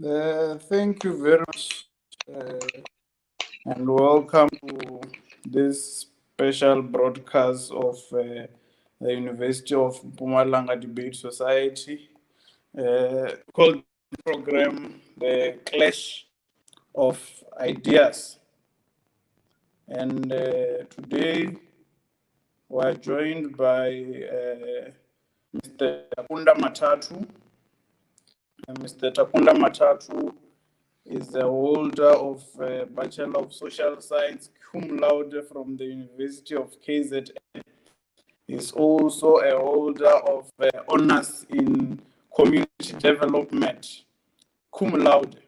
Thank you very much, and welcome to this special broadcast of the University of Mpumalanga Debate Society, called the program The Clash of Ideas. And today we are joined by Mr. Takunda Matatu. Mr. Takunda Matatu is the holder of Bachelor of Social Science cum laude from the University of KZN. He is also a holder of honors in community development cum laude,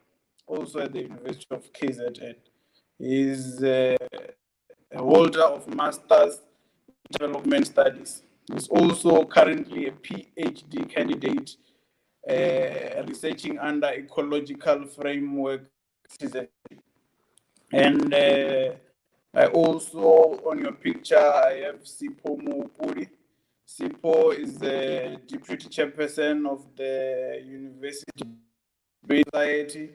also at the University of KZN. He is a holder of masters in development studies. He is also currently a PhD candidate researching under ecological framework. And I also, on your picture, I have Sipo Mupuri. Sipo is the deputy chairperson of the University Society.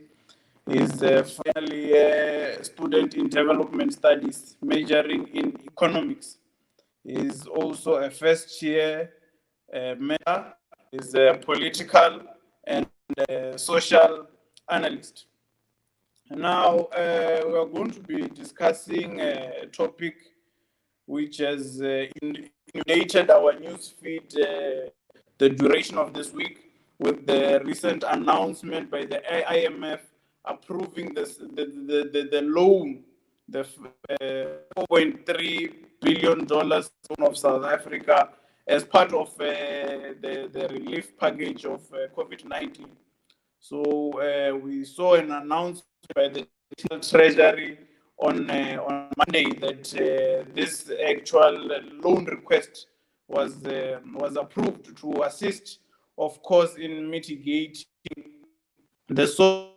He's finally a student in development studies, majoring in economics. He's also a first year member. He's a political and social analyst. Now, we are going to be discussing a topic which has inundated our newsfeed the duration of this week, with the recent announcement by the IMF approving the loan, the $4.3 billion loan of South Africa as part of the relief package of COVID-19. So we saw an announcement by the National Treasury on Monday that this actual loan request was approved to assist, of course, in mitigating the social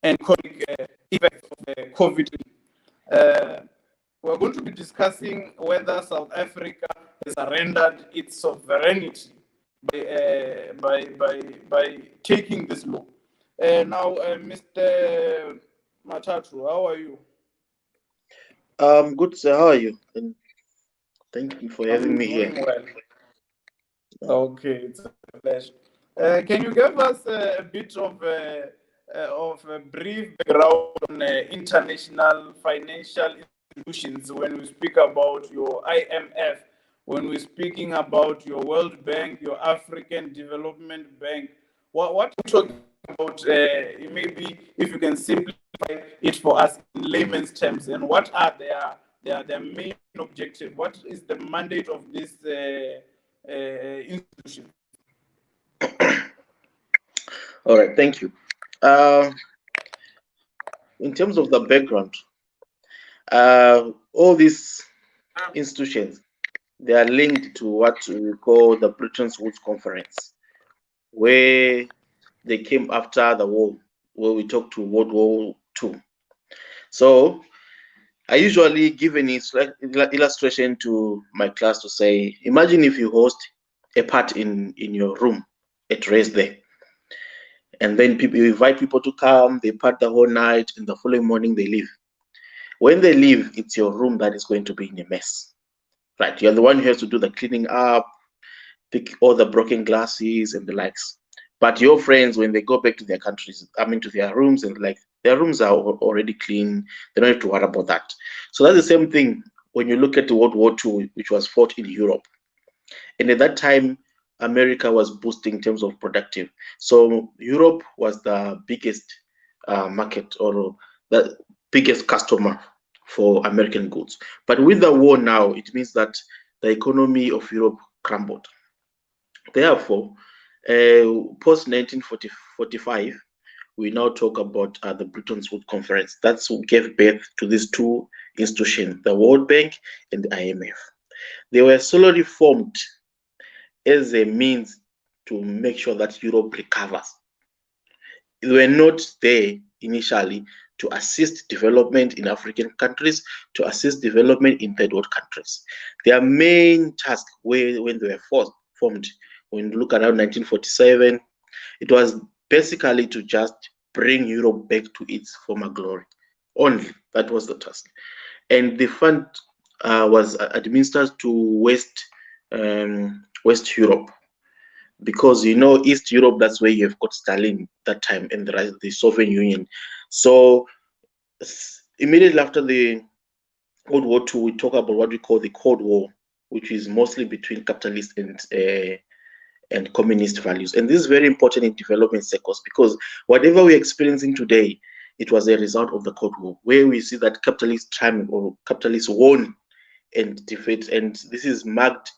and economic effects of COVID. We're going to be discussing whether South Africa has surrendered its sovereignty by taking this law. Now, Mr. Matatu, how are you? Good, sir. How are you? And thank you for having me here. Well. Okay, it's a pleasure. Can you give us a bit of a brief background on international financial institutions when we speak about your IMF, when we're speaking about your World Bank, your African Development Bank? What are you talking about? Maybe if you can simplify it for us in layman's terms, and what are their main objective? What is the mandate of this institution? All right, thank you. In terms of the background, all these institutions, they are linked to what we call the Bretton Woods Conference, where they came after the war, where we talked to World War II. So I usually give an illustration to my class to say, imagine if you host a party in your room at rest there. And then you invite people to come, they party the whole night, and the following morning they leave. When they leave, it's your room that is going to be in a mess, right? You're the one who has to do the cleaning up, pick all the broken glasses and the likes. But your friends, when they go back to their countries, to their rooms, and their rooms are already clean, they don't have to worry about that. So that's the same thing when you look at World War II, which was fought in Europe. And at that time, America was boosting in terms of productive. So Europe was the biggest market, or the biggest customer for American goods. But with the war now, it means that the economy of Europe crumbled. Therefore, post 1945, we now talk about the Bretton Woods Conference. That's what gave birth to these two institutions, the World Bank and the IMF. They were solely formed as a means to make sure that Europe recovers. They were not there initially to assist development in African countries, to assist development in third world countries. Their main task when they were formed when you look around 1947, it was basically to just bring Europe back to its former glory. Only that was the task. And the fund was administered to West Europe, because East Europe, that's where you have got Stalin that time and the Soviet Union. So immediately after the World War II, we talk about what we call the Cold War, which is mostly between capitalist and communist values. And this is very important in development circles, because whatever we're experiencing today, it was a result of the Cold War, where we see that capitalists triumph or capitalists won and defeat. And this is marked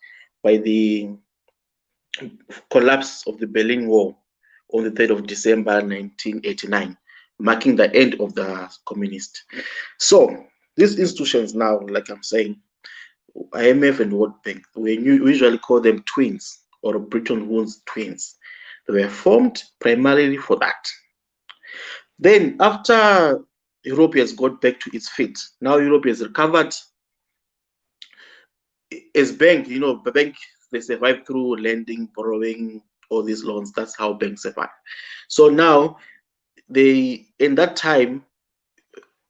by the collapse of the Berlin Wall on the 3rd of December 1989, marking the end of the communist. So these institutions now, like I'm saying, IMF and World Bank, we usually call them twins, or Bretton Woods twins. They were formed primarily for that. Then after Europe has got back to its feet, now Europe has recovered. As bank, the bank, they survive through lending, borrowing, all these loans. That's how banks survive. So now in that time,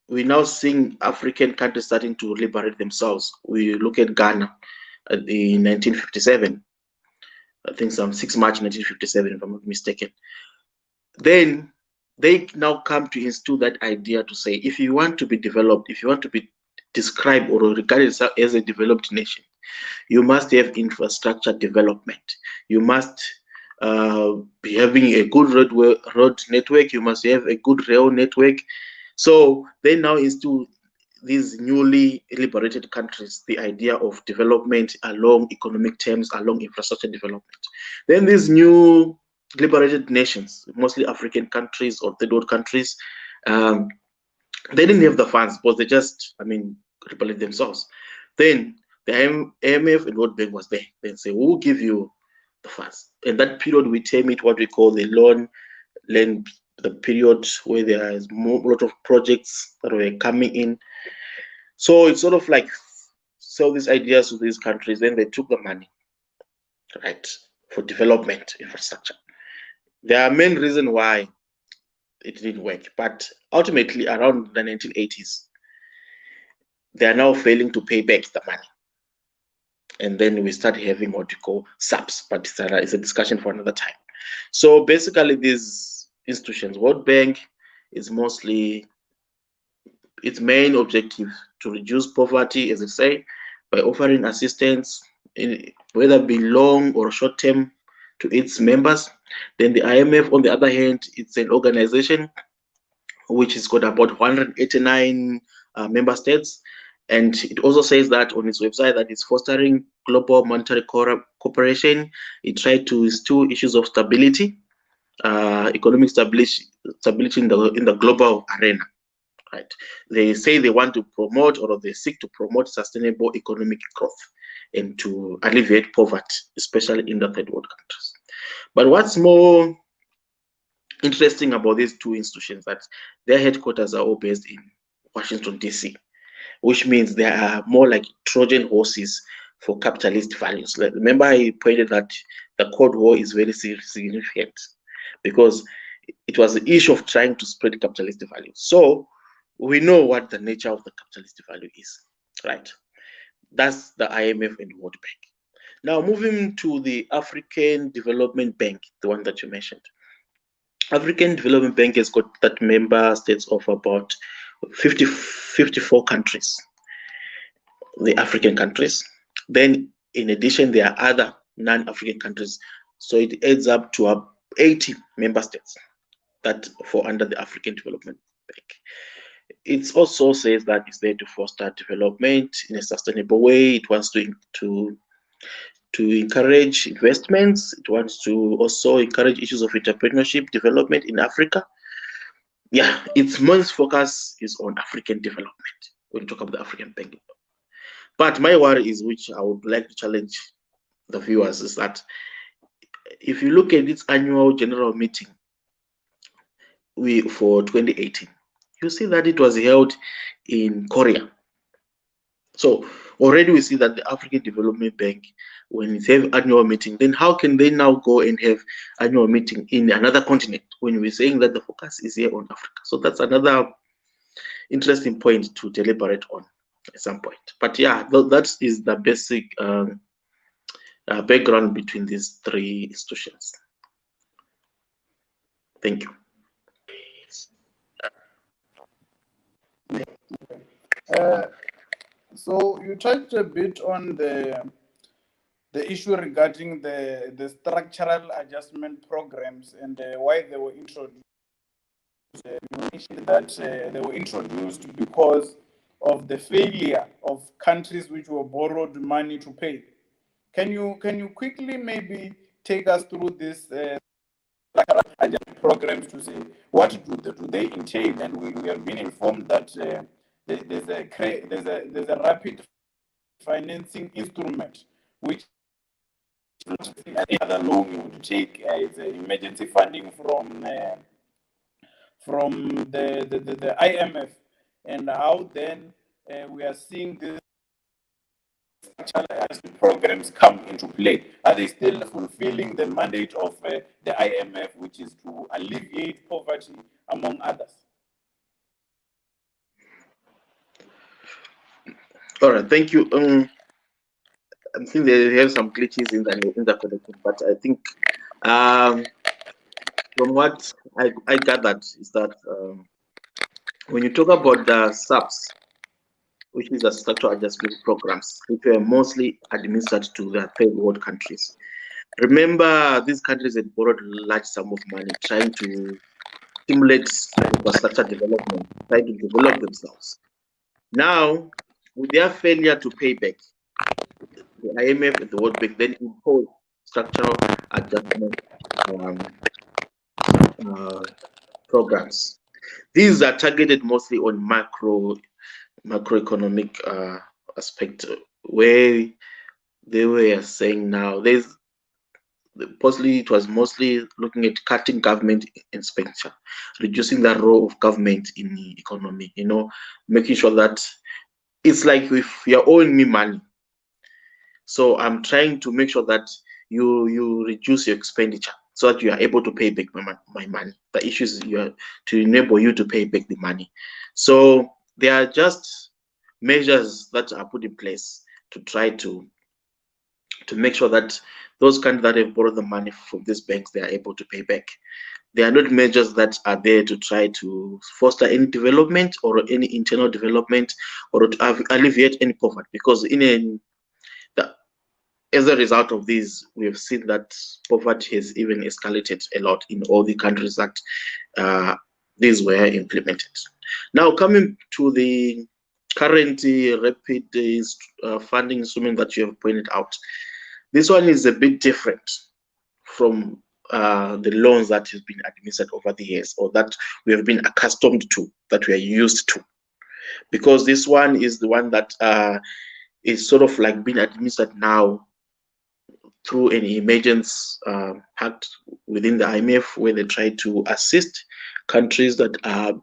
we're now seeing African countries starting to liberate themselves. We look at Ghana in 1957. I think some 6 March 1957, if I'm not mistaken. Then they now come to instill that idea to say, if you want to be developed, if you want to be described or regarded as a developed nation, you must have infrastructure development. You must be having a good road network. You must have a good rail network. So they now instill these newly liberated countries the idea of development along economic terms, along infrastructure development. Then these new liberated nations, mostly African countries or third world countries, they didn't have the funds, but they just, liberate themselves. Then the IMF and World Bank was there. They say, we'll give you the funds. In that period, we term it what we call the the period where there is a lot of projects that were coming in. So it's sort of like sell these ideas to these countries, then they took the money, right, for development infrastructure. There are main reasons why it didn't work, but ultimately around the 1980s, they are now failing to pay back the money. And then we start having what you call SAPs, but it's a discussion for another time. So basically, these institutions, World Bank is mostly its main objective to reduce poverty, as I say, by offering assistance, whether it be long or short term, to its members. Then the IMF, on the other hand, it's an organization which has got about 189 member states. And it also says that on its website that it's fostering global monetary cooperation. It tried to instill issues of stability, economic stability in the global arena. Right? They say they want to promote, or they seek to promote, sustainable economic growth and to alleviate poverty, especially in the third world countries. But what's more interesting about these two institutions that their headquarters are all based in Washington, D.C., which means they are more like Trojan horses for capitalist values. Like, remember, I pointed that the Cold War is very significant because it was the issue of trying to spread capitalist values. So we know what the nature of the capitalist value is, right? That's the IMF and World Bank. Now, moving to the African Development Bank, the one that you mentioned. African Development Bank has got that member states of about 54 countries, the African countries. Then, in addition, there are other non-African countries. So it adds up to 80 member states that fall under the African Development Bank. It also says that it's there to foster development in a sustainable way. It wants to encourage investments. It wants to also encourage issues of entrepreneurship development in Africa. Yeah, its main focus is on African development when you talk about the African Bank. But my worry is, which I would like to challenge the viewers, is that if you look at its annual general meeting for 2018, you see that it was held in Korea. So already we see that the African Development Bank, when it's have annual meeting, then how can they now go and have annual meeting in another continent when we're saying that the focus is here on Africa? So that's another interesting point to deliberate on at some point. But yeah, that is the basic background between these three institutions. Thank you. So you touched a bit on the issue regarding the structural adjustment programs and why they were introduced. You mentioned that they were introduced because of the failure of countries which were borrowed money to pay. Can you quickly maybe take us through this programs to say what do they entail? And we have been informed that there's a rapid financing instrument which any other loan you would take is emergency funding from the IMF, and how then we are seeing these programs come into play. Are they still fulfilling the mandate of the IMF, which is to alleviate poverty, among others? All right, thank you. I think they have some glitches in the connection, but I think from what I gathered is that when you talk about the SAPs, which is the structural adjustment programs, which were mostly administered to the third world countries. Remember, these countries had borrowed large sum of money trying to stimulate infrastructure development, trying to develop themselves. Now, with their failure to pay back, the IMF and the World Bank then imposed structural adjustment programs. These are targeted mostly on macroeconomic aspect, where they were saying now there's possibly it was mostly looking at cutting government expenditure, reducing the role of government in the economy, making sure that it's like if you're owing me money, so I'm trying to make sure that you reduce your expenditure so that you are able to pay back my money. The issue is to enable you to pay back the money. So they are just measures that are put in place to try to make sure that those countries that have borrowed the money from these banks, they are able to pay back. They are not measures that are there to try to foster any development or any internal development or to alleviate any poverty, because as a result of these, we have seen that poverty has even escalated a lot in all the countries that these were implemented. Now, coming to the current rapid funding instrument that you have pointed out, this one is a bit different from the loans that have been administered over the years, or that we have been accustomed to, that we are used to, because this one is the one that is sort of like being administered now through an emergence pact within the IMF, where they try to assist countries that are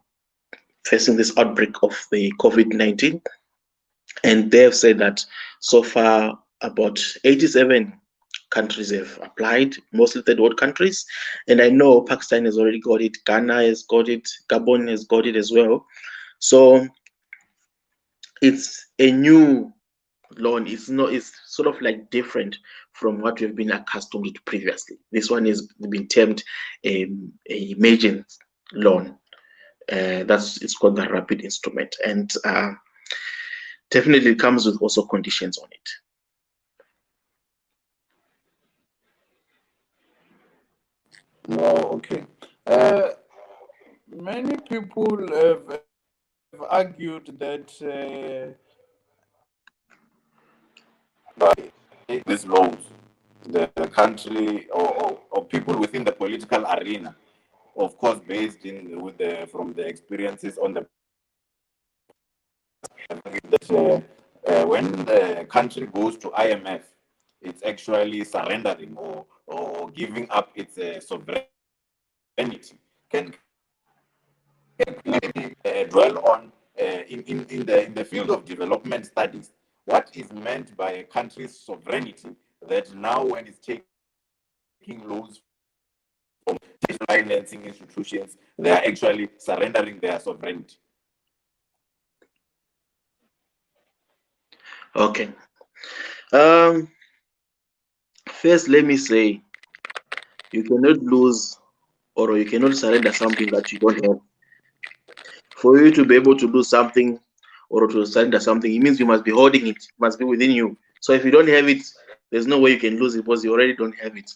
facing this outbreak of the COVID-19. And they have said that so far about 87 countries have applied, mostly third world countries. And I know Pakistan has already got it, Ghana has got it, Gabon has got it as well. So it's a new loan. It's sort of like different from what we've been accustomed to previously. This one is been termed a emergence loan. It's called the rapid instrument, and definitely comes with also conditions on it. Oh, okay. Many people have argued that by these loans, the country or people within the political arena, of course, based in with the from the experiences on the that when the country goes to IMF, it's actually surrendering or giving up its sovereignty. Can maybe dwell on in the field of development studies, what is meant by a country's sovereignty, that now when it's taking loans from financing institutions, they are actually surrendering their sovereignty? Okay. First, let me say you cannot lose or you cannot surrender something that you don't have. For you to be able to do something or to surrender something, it means you must be holding it, it must be within you. So if you don't have it, there's no way you can lose it because you already don't have it.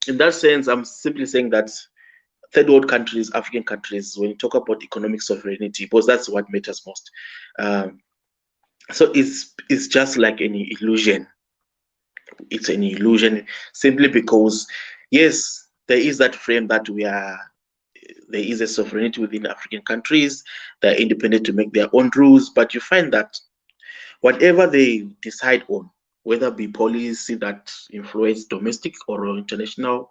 In that sense, I'm simply saying that third world countries, African countries, when you talk about economic sovereignty, because that's what matters most. So it's just like any illusion. It's an illusion simply because, yes, there is that frame that there is a sovereignty within African countries. They're independent to make their own rules, but you find that whatever they decide on, whether it be policy that influence domestic or international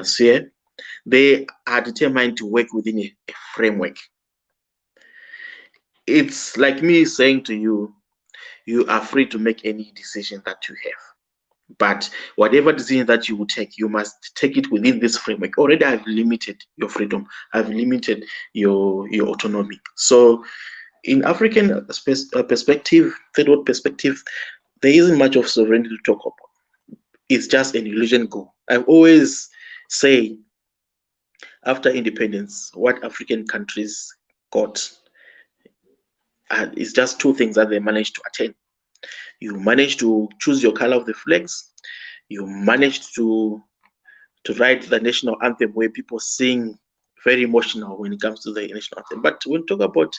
sphere, they are determined to work within a framework. It's like me saying to you, you are free to make any decision that you have. But whatever decision that you will take, you must take it within this framework. Already, I've limited your freedom. I've limited your autonomy. So, in African perspective, third world perspective, there isn't much of sovereignty to talk about. It's just an illusion go. I always say, after independence, what African countries got is just two things that they managed to attain. You managed to choose your color of the flags. You managed to write the national anthem where people sing very emotional when it comes to the national anthem. But when we talk about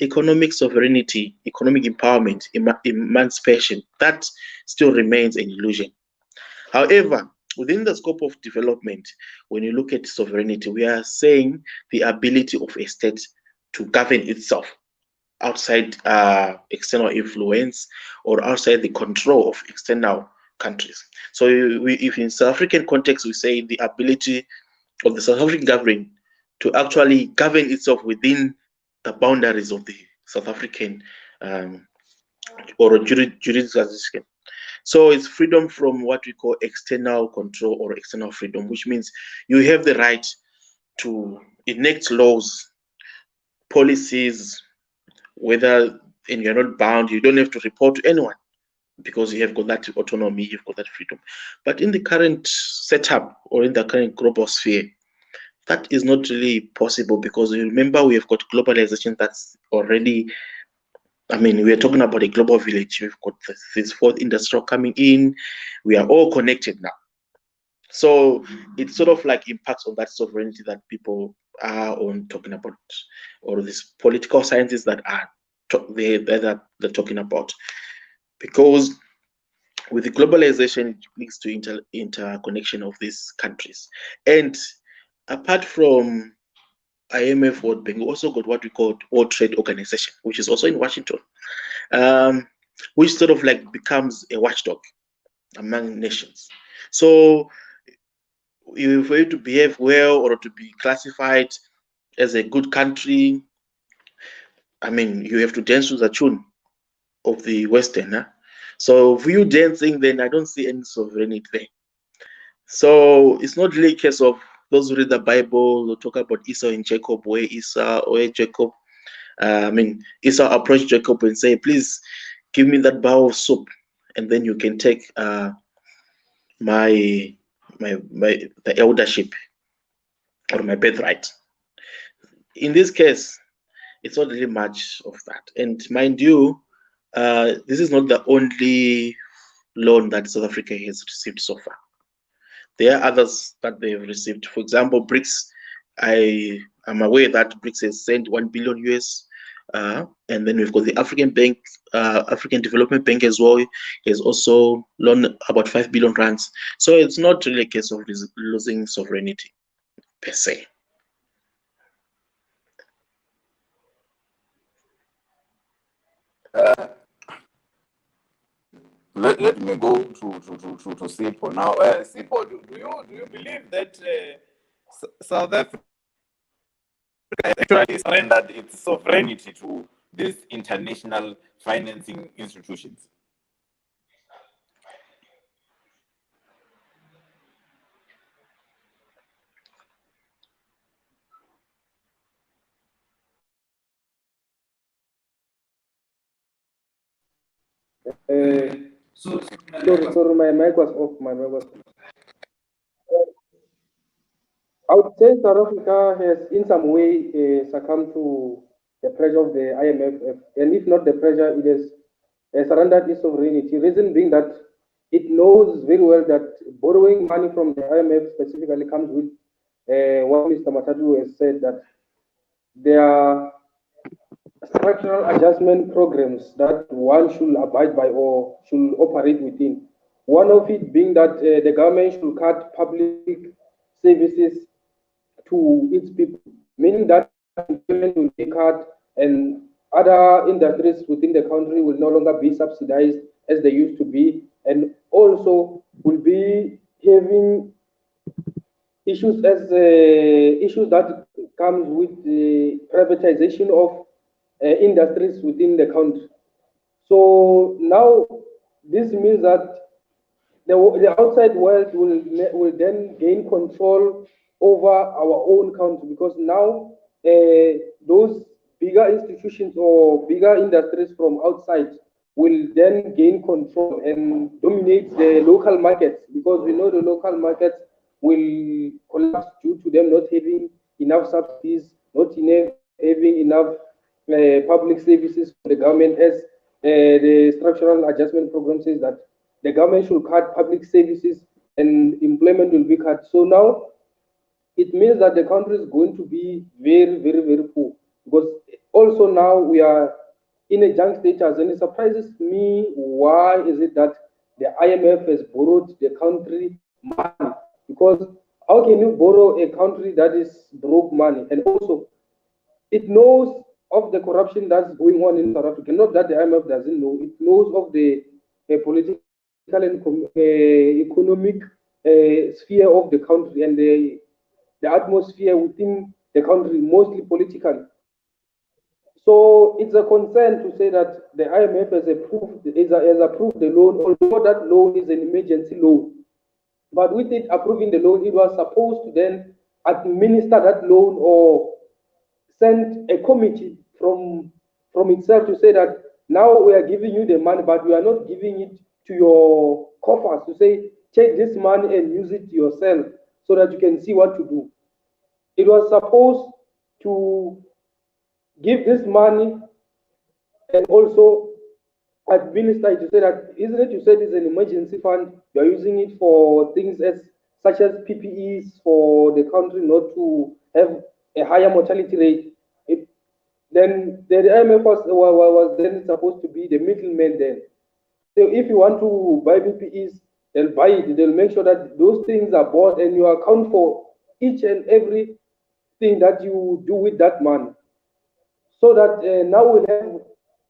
economic sovereignty, economic empowerment, emancipation, that still remains an illusion. However, within the scope of development, when you look at sovereignty, we are saying the ability of a state to govern itself outside external influence or outside the control of external countries. So if in South African context, we say the ability of the South African government to actually govern itself within the boundaries of the South African or jurisdiction. So it's freedom from what we call external control or external freedom, which means you have the right to enact laws, policies, whether and you're not bound, you don't have to report to anyone because you have got that autonomy, you've got that freedom. But in the current setup or in the current global sphere, that is not really possible because you remember we have got globalization that's already, I mean, we are talking about a global village. We've got this fourth industrial coming in. We are all connected now. So it sort of like impacts on that sovereignty that people are on talking about, or these political sciences that are they're talking about. Because with the globalization, it leads to interconnection of these countries. And apart from IMF, World Bank, we also got what we call World Trade Organization, which is also in Washington, which sort of like becomes a watchdog among nations. So for you to behave well or to be classified as a good country, I mean, you have to dance to the tune of the Western. Huh? So for you dancing, then I don't see any sovereignty there. So it's not really a case of those who read the Bible will talk about Esau and Jacob, where Jacob, Esau approached Jacob and say, please give me that bowl of soup, and then you can take my the eldership or my birthright. In this case, it's not really much of that. And mind you, this is not the only loan that South Africa has received so far. There are others that they've received. For example, BRICS. I am aware that BRICS has sent 1 billion US, and then we've got the African Bank, African Development Bank as well, has also loaned about 5 billion rands. So it's not really a case of losing sovereignty per se. Let me go to Sipo now. Sipo, do you believe that South Africa actually surrendered its sovereignty to these international financing institutions? Sorry, my mic was off. My mic was off. I would say South Africa has, in some way, succumbed to the pressure of the IMF, and if not the pressure, it has surrendered its sovereignty. Reason being that it knows very well that borrowing money from the IMF specifically comes with what Mr. Matatu has said, that there are structural adjustment programs that one should abide by or should operate within. One of it being that the government should cut public services to its people, meaning that employment will be cut and other industries within the country will no longer be subsidized as they used to be, and also will be having issues as issues that comes with the privatization of industries within the country. So now this means that the outside world will then gain control over our own country, because now those bigger institutions or bigger industries from outside will then gain control and dominate the local markets, because we know the local markets will collapse due to them not having enough subsidies, not enough, having enough public services for the government, as the structural adjustment program says that the government should cut public services and employment will be cut. So now it means that the country is going to be very, very, very poor, because also now we are in a junk status, and it surprises me, why is it that the IMF has borrowed the country money? Because how can you borrow a country that is broke money? And also it knows of the corruption that's going on in South Africa. Not that the IMF doesn't know, it knows of the political and economic sphere of the country, and the atmosphere within the country, mostly political. So it's a concern to say that the IMF has approved the loan, although that loan is an emergency loan. But with it approving the loan, it was supposed to then administer that loan or send a committee from itself to say that now we are giving you the money, but we are not giving it to your coffers, to say take this money and use it yourself so that you can see what to do. It was supposed to give this money and also administer it, to say that, isn't it, you said it's an emergency fund, you're using it for things as such as PPEs for the country not to have a higher mortality rate. Then the IMF was then supposed to be the middleman then. So if you want to buy PPEs, they'll buy it. They'll make sure that those things are bought and you account for each and every thing that you do with that money. So that now we'll have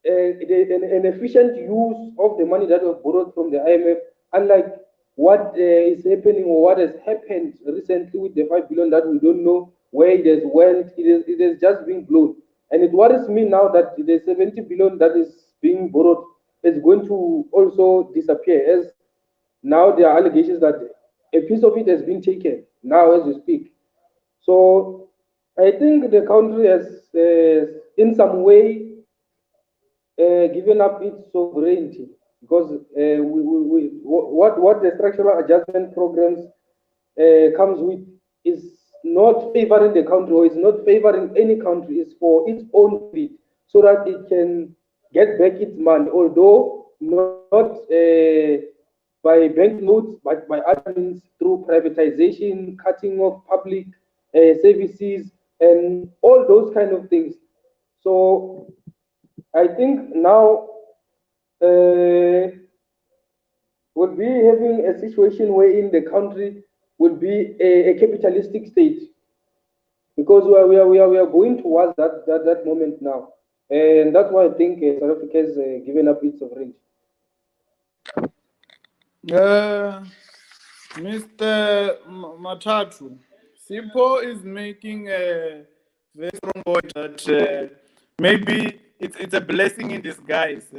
an efficient use of the money that was borrowed from the IMF, unlike what is happening or what has happened recently with the 5 billion that we don't know where it has went. It has just been blown. And it worries me now that the 70 billion that is being borrowed is going to also disappear, as now there are allegations that a piece of it has been taken now as we speak. So I think the country has, in some way, given up its sovereignty, because what the structural adjustment programs comes with is not favoring the country, or is not favoring any country. It's for its own benefit, so that it can get back its money, although not by banknotes, but by other means, through privatization, cutting of public services, and all those kind of things. So I think now we'll be having a situation wherein the country will be a capitalistic state, because we are going towards that moment now, and that's why I think South Africa has given up its sovereignty. Mr. Matatu, SIPO is making a very strong point that maybe it's a blessing in disguise.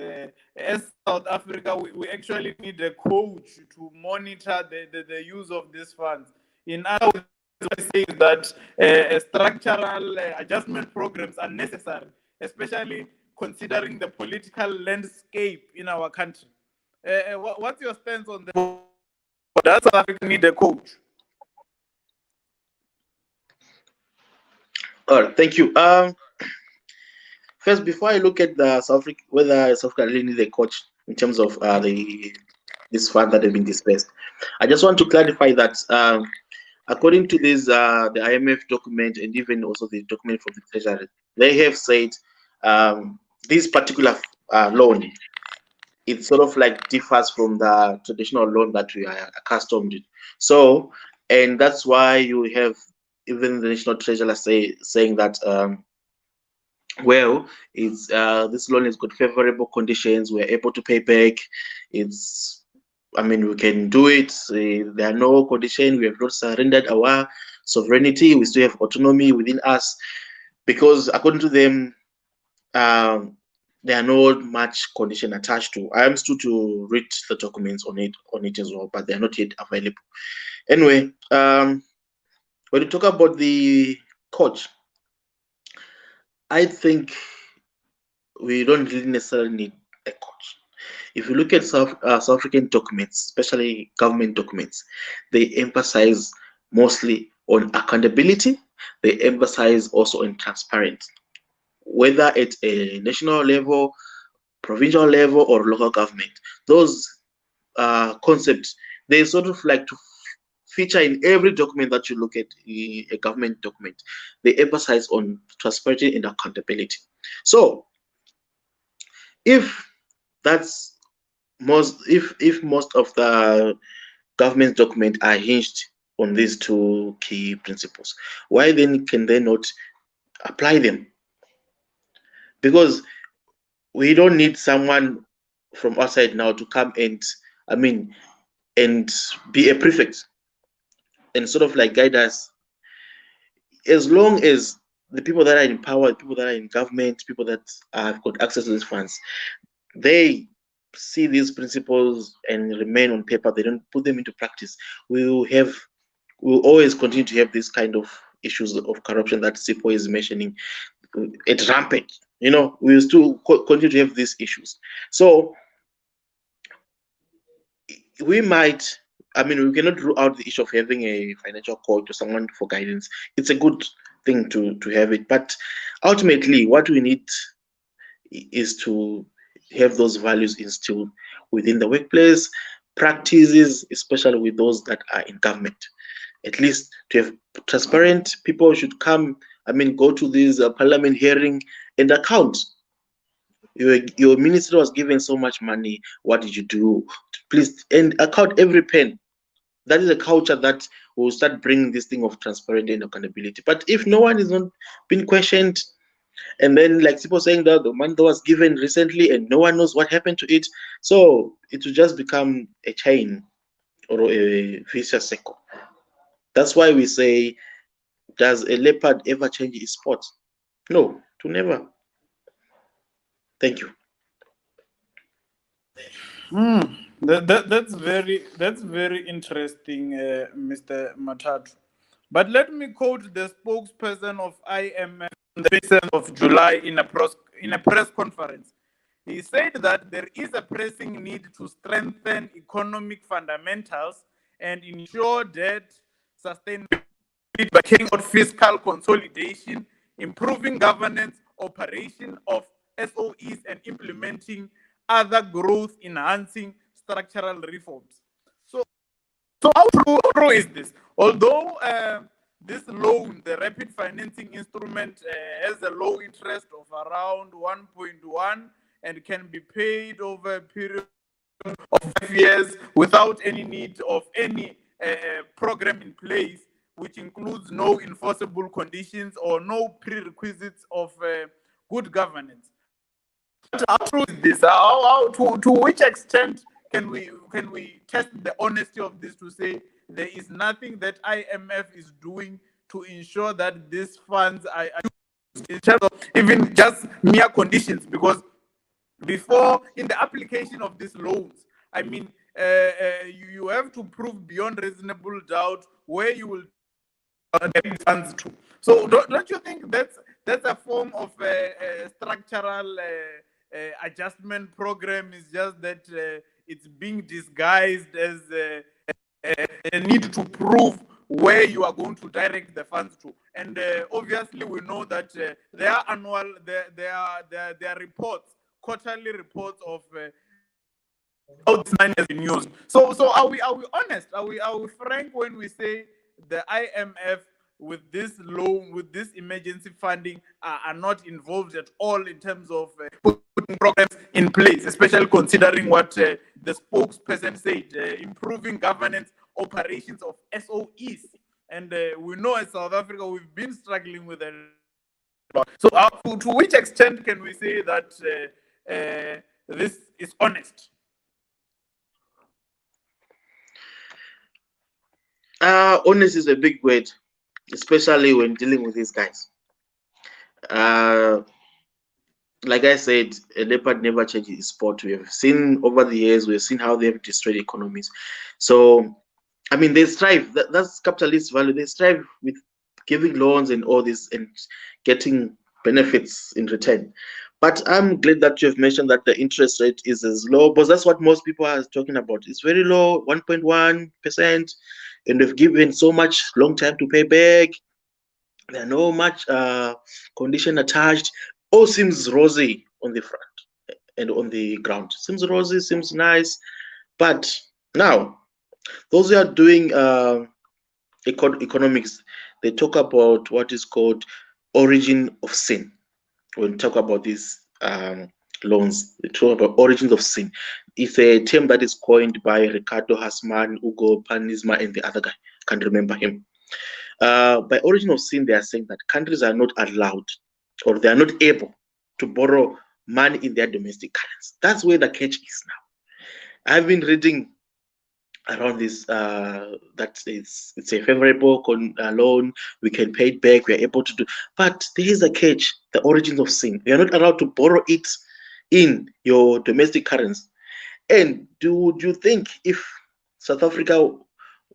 As South Africa, we actually need a coach to monitor the use of these funds. In other words, what I say is that structural adjustment programs are necessary, especially considering the political landscape in our country. What's your stance on that? Does South Africa need a coach? All right, thank you. First, before I look at the South Africa, whether South Africa really needs a coach in terms of this fund that have been dispersed, I just want to clarify that according to this the IMF document and even also the document from the Treasury, they have said this particular loan, it sort of like differs from the traditional loan that we are accustomed to. So, and that's why you have even the National Treasurer saying that well, it's this loan has got favorable conditions. We're able to pay back. It's, I mean, we can do it. There are no conditions. We have not surrendered our sovereignty. We still have autonomy within us, because according to them, there are not much condition attached to. I am still to read the documents on it as well, but they are not yet available. Anyway, when you talk about the coach, I think we don't really necessarily need a coach. If you look at South African documents, especially government documents, they emphasize mostly on accountability. They emphasize also on transparency, whether at a national level, provincial level, or local government. Those concepts, they sort of like to feature in every document that you look at, a government document. They emphasize on transparency and accountability. So if that's if most of the government documents are hinged on these two key principles, why then can they not apply them? Because we don't need someone from outside now to come and, I mean, and be a prefect and sort of like guide us. As long as the people that are in power, the people that are in government, people that have got access to these funds, they see these principles and remain on paper, they don't put them into practice, we'll always continue to have this kind of issues of corruption that Sipo is mentioning at rampant. You know, we will still continue to have these issues. So we might, I mean, we cannot rule out the issue of having a financial coach or someone for guidance. It's a good thing to have it, but ultimately what we need is to have those values instilled within the workplace practices, especially with those that are in government. At least to have transparent, people should come, I mean, go to this parliament hearing and account. Your minister was given so much money, what did you do? Please, and account every pen. That is a culture that will start bringing this thing of transparency and accountability. But if no one is not being questioned, and then like people saying that the money that was given recently and no one knows what happened to it, so it will just become a chain or a vicious cycle. That's why we say, does a leopard ever change its spot? No, to never. Thank you. That's very interesting, Mr. Matatu. But let me quote the spokesperson of IMF on the 27th of July in a press conference. He said that there is a pressing need to strengthen economic fundamentals and ensure debt sustainability by carrying out fiscal consolidation, improving governance, operation of SOEs, and implementing other growth enhancing structural reforms. So how true is this? Although this loan, the rapid financing instrument, has a low interest of around 1.1 and can be paid over a period of 5 years without any need of any program in place, which includes no enforceable conditions or no prerequisites of good governance. But how true is this? To which extent can we test the honesty of this to say there is nothing that IMF is doing to ensure that these funds are in terms of even just mere conditions, because before in the application of these loans, I mean, you have to prove beyond reasonable doubt where you will direct funds to. So don't you think that's a form of structural adjustment program? Is just that it's being disguised as a need to prove where you are going to direct the funds to. And obviously, we know that there are there are reports, quarterly reports of how this money has been used. So are we honest? Are we frank when we say the IMF with this loan, with this emergency funding, are not involved at all in terms of putting programs in place, especially considering what the spokesperson said, improving governance operations of SOEs. And we know as South Africa, we've been struggling with that. So to which extent can we say that this is honest? Honest is a big word, especially when dealing with these guys. Like I said, a leopard never changes its spot. We have seen over the years, we've seen how they've destroyed economies. So, I mean, they strive. That's capitalist value. They strive with giving loans and all this and getting benefits in return. But I'm glad that you have mentioned that the interest rate is as low, because that's what most people are talking about. It's very low, 1.1%, and they've given so much long time to pay back. There are no much condition attached. All seems rosy on the front and on the ground. Seems rosy, seems nice. But now, those who are doing economics, they talk about what is called origin of sin. When we talk about these loans, they talk about origins of sin. It's a term that is coined by Ricardo Hassman, Ugo Panisma, and the other guy. Can't remember him. By origin of sin, they are saying that countries are not allowed or they are not able to borrow money in their domestic currency. That's where the catch is now. I've been reading around this that it's a favorable loan, we can pay it back, we are able to do, but there is a catch, the origins of sin. You are not allowed to borrow it in your domestic currency. And do you think if South Africa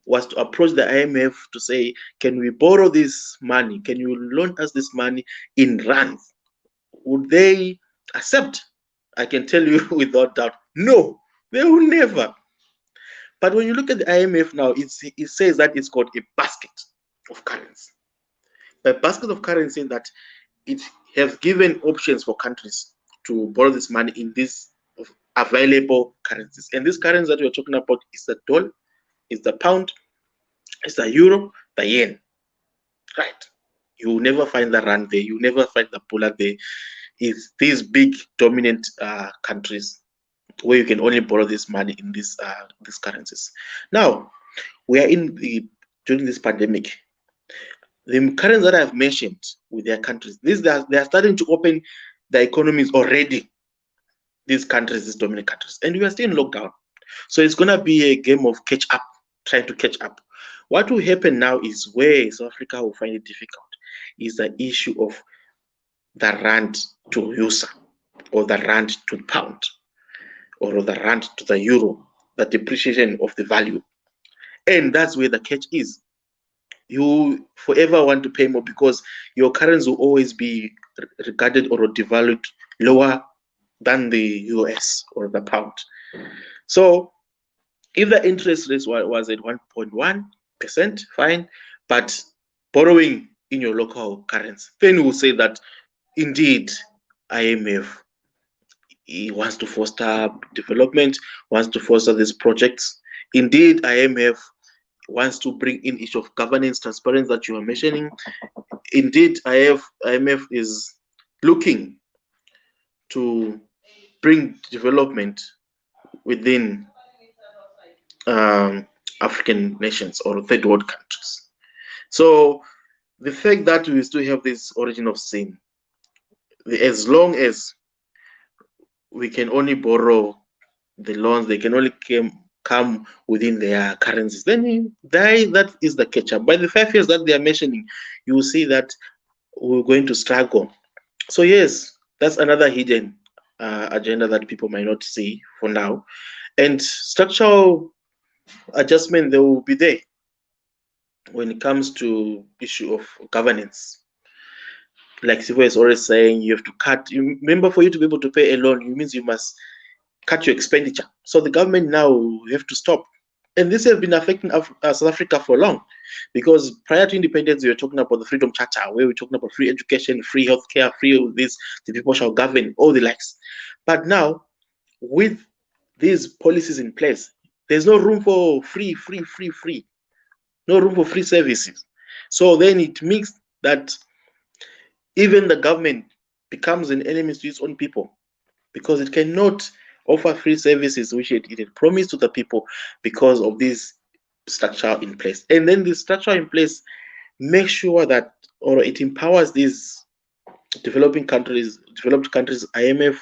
was to approach the IMF to say, can we borrow this money? Can you loan us this money in rands? Would they accept? I can tell you without doubt, no, they will never. But when you look at the IMF now, it says that it's called a basket of currency. A basket of currency that it has given options for countries to borrow this money in these available currencies. And this currency that we're talking about is the dollar, is the pound, is the euro, the yen. Right. You will never find the rand there. You never find the pula there. It's these big dominant countries where you can only borrow this money in these currencies. Now, we are during this pandemic. The currencies that I've mentioned with their countries, they are starting to open the economies already. These countries, these dominant countries, and we are still in lockdown. So it's gonna be a game of catch up, trying to catch up. What will happen now is where South Africa will find it difficult is the issue of the rand to USA or the rand to pound or the rand to the euro, the depreciation of the value. And that's where the catch is. You forever want to pay more because your currency will always be regarded or devalued lower than the US or the pound. So if the interest rate was at 1.1%, fine, but borrowing in your local currency, then we'll say that indeed IMF wants to foster development, wants to foster these projects. Indeed, IMF wants to bring in issue of governance, transparency that you are mentioning. Indeed, IMF is looking to bring development within African nations or third world countries. So the fact that we still have this origin of sin, as long as we can only borrow the loans, they can only come within their currencies, then that is the catch-up. By the 5 years that they are mentioning, you will see that we're going to struggle. So yes, that's another hidden agenda that people might not see for now. And structural adjustment, they will be there when it comes to issue of governance. Like Sivo is always saying, you have to cut. You remember, for you to be able to pay a loan, it means you must cut your expenditure. So the government now have to stop. And this has been affecting South Africa for long, because prior to independence, we were talking about the Freedom Charter, where we're talking about free education, free healthcare, free of this, the people shall govern, all the likes. But now, with these policies in place, there's no room for free, no room for free services. So then it means that even the government becomes an enemy to its own people, because it cannot offer free services which it had promised to the people because of this structure in place. And then the structure in place makes sure that, or it empowers these developed countries, IMF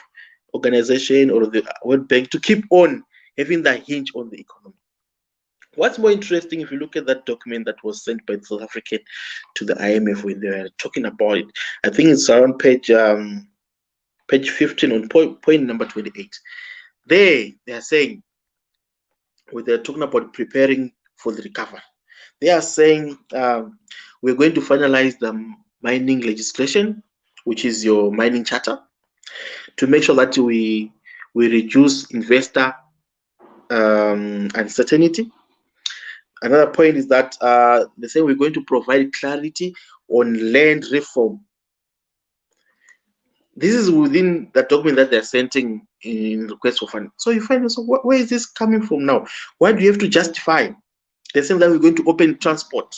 organization or the World Bank, to keep on having that hinge on the economy. What's more interesting, if you look at that document that was sent by the South African to the IMF when they were talking about it, I think it's around page 15 on point number 28. They are saying, when they're talking about preparing for the recovery, they are saying we're going to finalize the mining legislation, which is your mining charter, to make sure that we reduce investor uncertainty. Another point is that they say we're going to provide clarity on land reform. This is within the document that they're sending in request for funding. So you find yourself, where is this coming from now? Why do you have to justify? They're saying that we're going to open transport,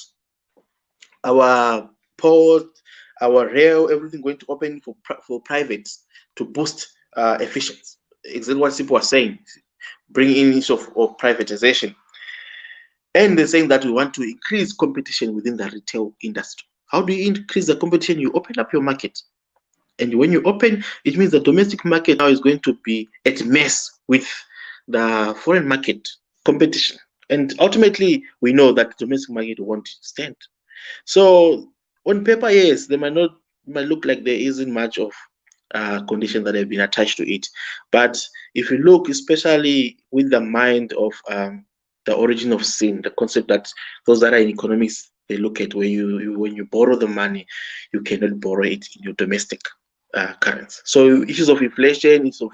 our port, our rail, everything going to open for private to boost efficiency. Exactly what people are saying, bring in issue of privatization. And they're saying that we want to increase competition within the retail industry. How do you increase the competition? You open up your market. And when you open, it means the domestic market now is going to be at mess with the foreign market competition. And ultimately, we know that the domestic market won't stand. So on paper, yes, they might look like there isn't much of conditions that have been attached to it. But if you look, especially with the mind of the origin of sin, the concept that those that are in economics, they look at when you borrow the money, you cannot borrow it in your domestic currency. So issues of inflation, issues of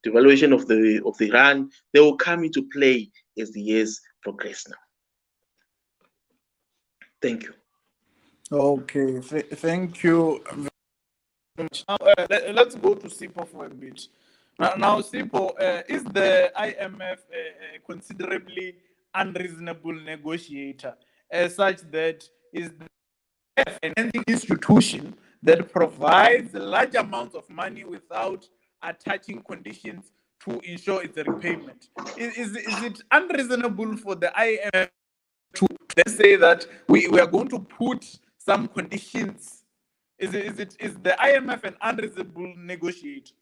devaluation of the rand, they will come into play as the years progress now. Thank you. Okay, thank you very much. Now, let's go to SIPO for a bit. Now SIPO, is the IMF a considerably unreasonable negotiator, such that is the financing institution that provides large amounts of money without attaching conditions to ensure its repayment? Is it unreasonable for the IMF to, let's say, that we are going to put some conditions? Is the IMF an unreasonable negotiator?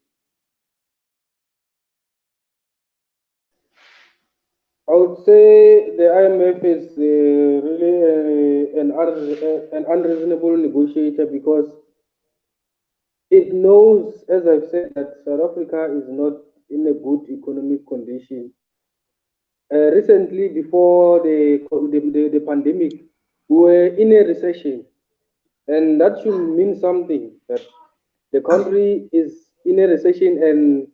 I would say the IMF is really an unreasonable negotiator, because it knows, as I've said, that South Africa is not in a good economic condition. Recently, before the pandemic, we were in a recession, and that should mean something, that the country is in a recession and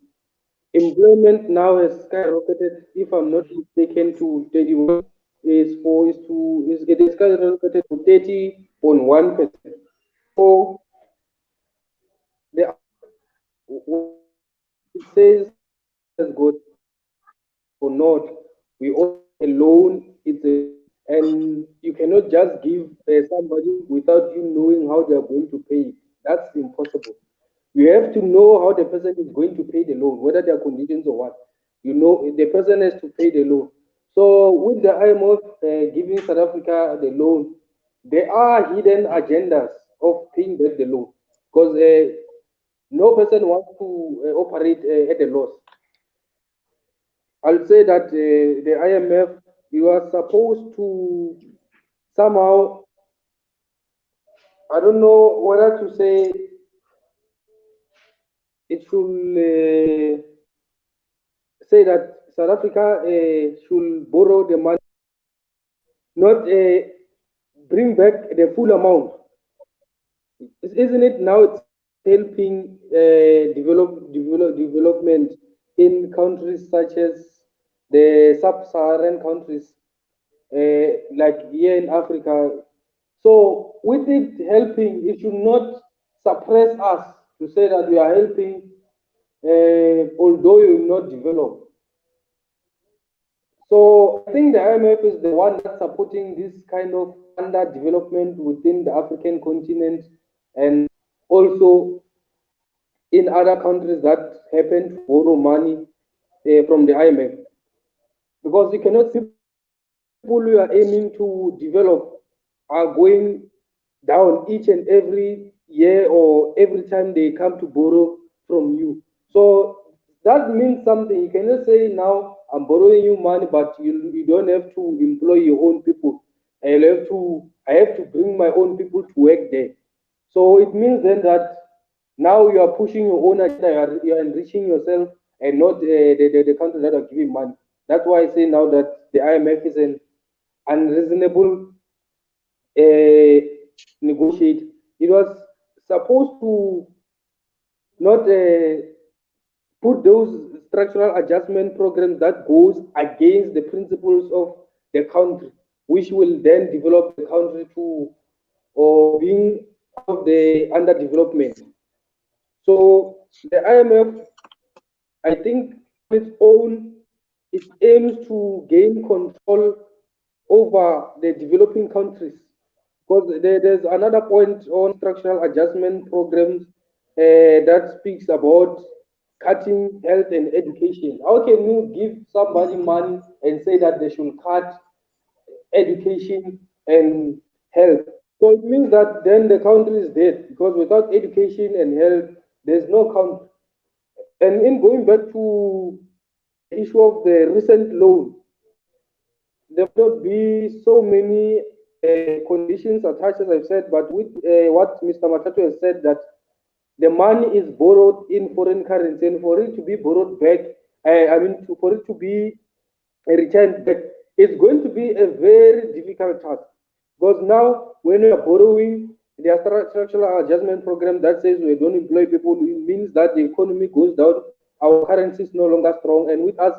employment now has skyrocketed. If I'm not mistaken, to 31 it is skyrocketed to 30.1%. So the it says has got or not, we own a loan. And you cannot just give somebody without you knowing how they are going to pay it. That's impossible. You have to know how the person is going to pay the loan, whether there are conditions or what. You know, the person has to pay the loan. So with the IMF giving South Africa the loan, there are hidden agendas of paying back the loan, because no person wants to operate at a loss. I'll say that the IMF, you are supposed to somehow I don't know whether to say it should say that South Africa should borrow the money, not bring back the full amount. Isn't it now it's helping development in countries such as the sub-Saharan countries, like here in Africa? So with it helping, it should not suppress us to say that we are helping, although you will not develop. So I think the IMF is the one that's supporting this kind of underdevelopment within the African continent and also in other countries that happen to borrow money from the IMF. Because you cannot see people who are aiming to develop are going down each and every year or every time they come to borrow from you. So that means something. You cannot say now I'm borrowing you money, but you don't have to employ your own people. I have to bring my own people to work there. So it means then that now you are pushing your own agenda, you are enriching yourself and not the countries that are giving money. That's why I say now that the IMF is an unreasonable negotiate. It was supposed to not put those structural adjustment programs that goes against the principles of the country, which will then develop the country to or being of the underdevelopment. So the IMF, I think, on its own, it aims to gain control over the developing countries. Because there's another point on structural adjustment programs that speaks about cutting health and education. How can you give somebody money and say that they should cut education and health? So it means that then the country is dead because without education and health, there's no country. And in going back to the issue of the recent loan, there will be so many conditions attached, as I've said, but with what Mr. Matatu has said, that the money is borrowed in foreign currency, and for it to be borrowed back, for it to be returned back, it's going to be a very difficult task. Because now, when we are borrowing, the structural adjustment program that says we don't employ people, it means that the economy goes down, our currency is no longer strong, and with us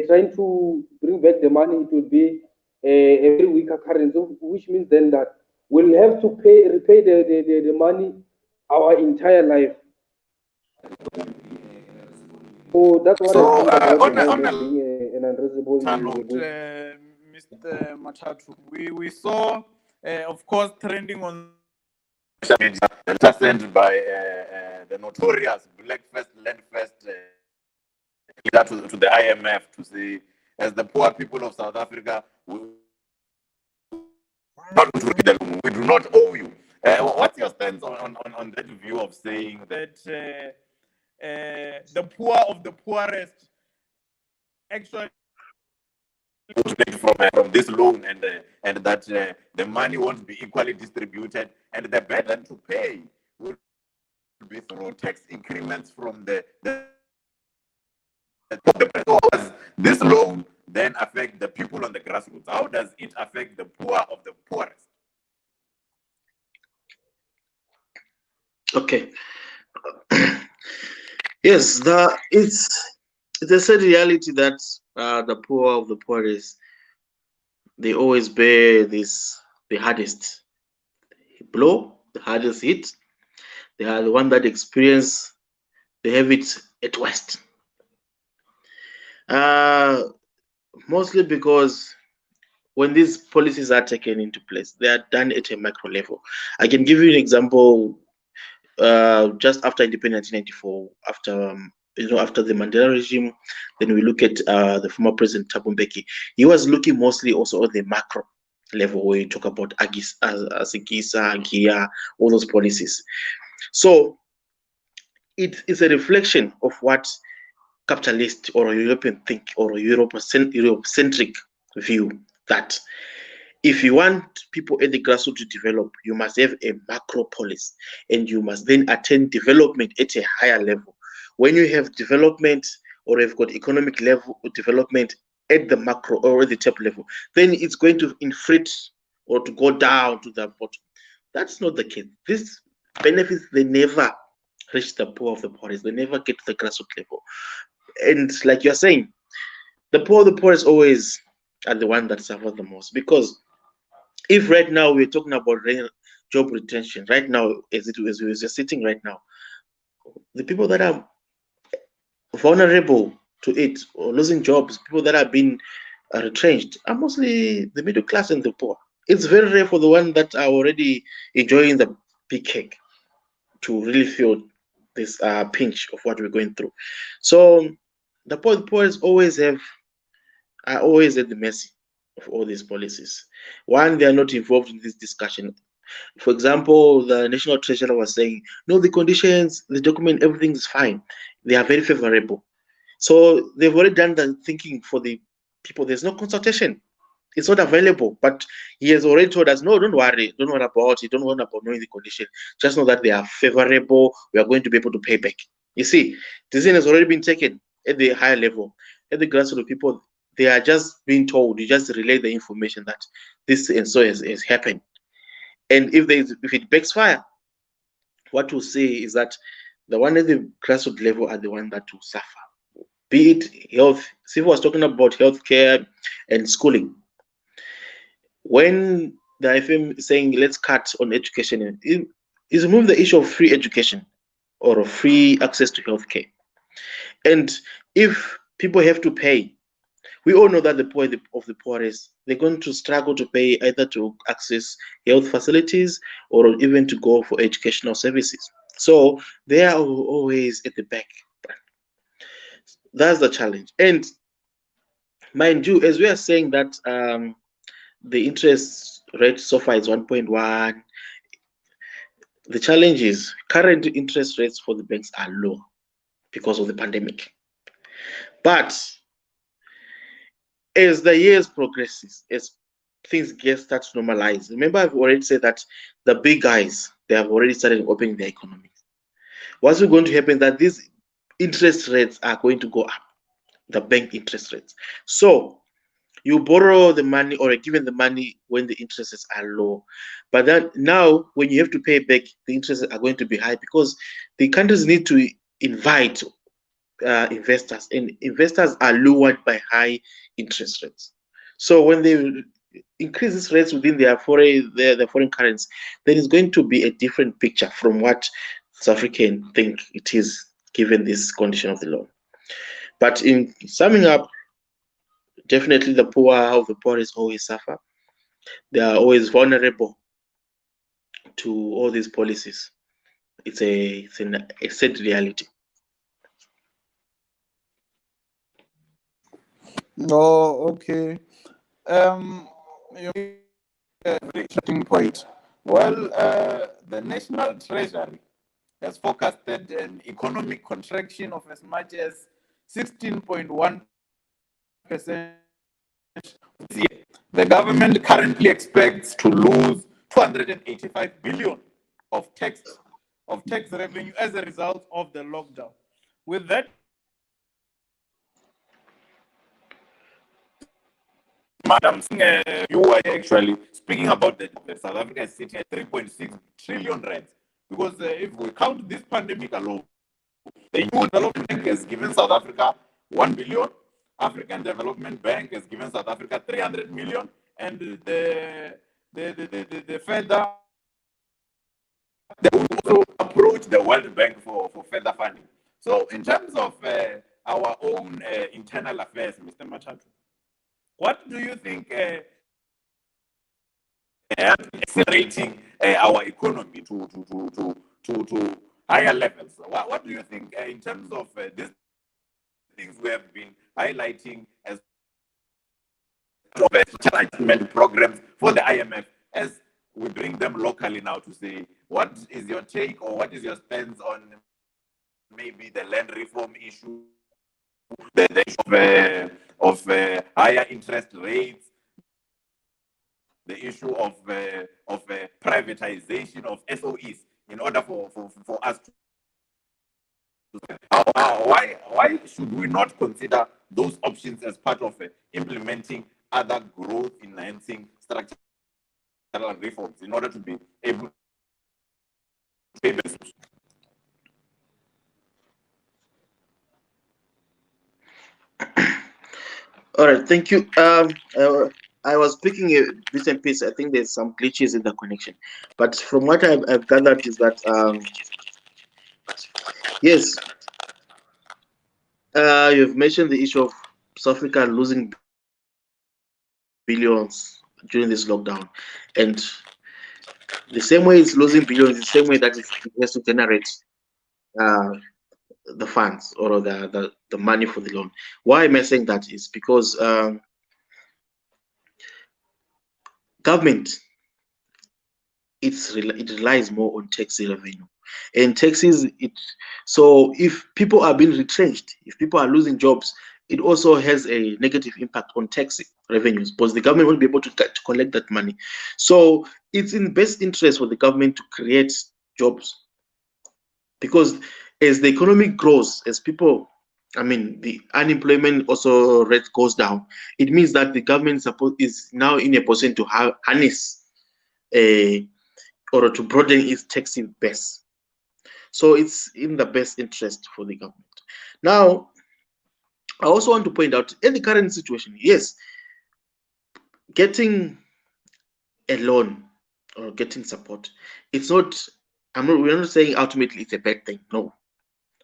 trying to bring back the money, it will be a very weaker currency, which means then that we'll have to repay the money our entire life. So that's what I think about the IMF being an unreasonable negotiation. Mr. Matatu, we saw, of course, trending on social media, letter sent by the notorious Black First Land First leader to the IMF to say, as the poor people of South Africa, we do not owe you. What's your stance on that view of saying that the poor of the poorest actually from this loan and that the money won't be equally distributed and the burden to pay will be through tax increments from this loan then affect the people on the grassroots? How does it affect the poor of the poorest? Okay. Yes, it's a sad reality that the poor of the poorest, they always bear the hardest blow, the hardest hit. They are the one that experience, they have it at worst. Mostly because when these policies are taken into place, they are done at a macro level. I can give you an example. Just after independence in 1994, after the Mandela regime, then we look at the former president Thabo Mbeki. He was looking mostly also at the macro level, where you talk about Asigisa, Gia, all those policies. So it is a reflection of what capitalist or European think or Europe-centric view, that if you want people at the grassroots to develop, you must have a macro policy, and you must then attend development at a higher level. When you have development, or have got economic level development at the macro or at the top level, then it's going to inflate or to go down to the bottom. That's not the case. These benefits, they never reach the poor of the poorest. They never get to the grassroots level. And like you're saying, the poorest always are the one that suffer the most. Because if right now we're talking about job retention, right now, as we're sitting right now, the people that are vulnerable to it or losing jobs, people that have been retrenched, are mostly the middle class and the poor. It's very rare for the one that are already enjoying the big cake to really feel this pinch of what we're going through. So the poorest are always at the mercy of all these policies. One, they are not involved in this discussion. For example, the National Treasurer was saying, no, the conditions, the document, everything is fine. They are very favorable. So they've already done the thinking for the people. There's no consultation. It's not available. But he has already told us, no, don't worry. Don't worry about it. Don't worry about knowing the condition. Just know that they are favorable. We are going to be able to pay back. You see, decision has already been taken at the higher level. At the grassroots people, they are just being told, you just relay the information that this and so has happened. And if it backfire, what we'll say is that the one at the grassroots level are the one that will suffer. Be it health. Sifu was talking about healthcare and schooling. When the IFM is saying let's cut on education, it is remove the issue of free education or of free access to healthcare. And if people have to pay, we all know that the poor of the poorest, they're going to struggle to pay either to access health facilities or even to go for educational services. So they are always at the back. That's the challenge. And mind you, as we are saying that the interest rate so far is 1.1, the challenge is current interest rates for the banks are low because of the pandemic. But as the years progresses, as things start to normalize, remember I've already said that the big guys, they have already started opening their economy. What's going to happen that these interest rates are going to go up, the bank interest rates. So you borrow the money or given the money when the interest rates are low, but then now when you have to pay back, the interests are going to be high because the countries need to invite investors, and investors are lured by high interest rates. So when they increase these rates within their foreign currency, then it's going to be a different picture from what South African think it is given this condition of the loan. But in summing up, definitely the poorest always suffer. They are always vulnerable to all these policies. It's a sad reality. Oh, okay. You make a very interesting point. Well, the National Treasury has forecasted an economic contraction of as much as 16.1% this year. The government currently expects to lose 285 billion of tax revenue as a result of the lockdown. With that, Madam Singh, you were actually speaking about that South Africa is sitting at 3.6 trillion rands. Because if we count this pandemic alone, the EU Development Bank has given South Africa 1 billion. African Development Bank has given South Africa 300 million. And the further, they will also approach the World Bank for further funding. So in terms of our own internal affairs, Mr. Machatu, what do you think accelerating our economy to higher levels? What do you think in terms of these things we have been highlighting as enlightenment programs for the IMF, as we bring them locally now to say, what is your take or what is your stance on maybe the land reform issue, the issue of higher interest rates, the issue of privatization of SOEs in order for us to. Why should we not consider those options as part of implementing other growth enhancing structural reforms in order to be able to pay the. All right, thank you. I was speaking a bit and piece. I think there's some glitches in the connection, but from what I've gathered is that yes, you've mentioned the issue of South Africa losing billions during this lockdown, and the same way it's losing billions, the same way that it has to generate uh, the funds or the money for the loan. Why am I saying that? Is because government it relies more on tax revenue, and taxes so if people are being retrenched, if people are losing jobs, it also has a negative impact on tax revenues because the government won't be able to collect that money. So it's in best interest for the government to create jobs, because as the economy grows, as people, I mean, the unemployment also rate goes down, it means that the government is now in a position to harness a or to broaden its taxing base. So it's in the best interest for the government. Now, I also want to point out in the current situation, yes, getting a loan or getting support, it's not, we're not saying ultimately it's a bad thing, no.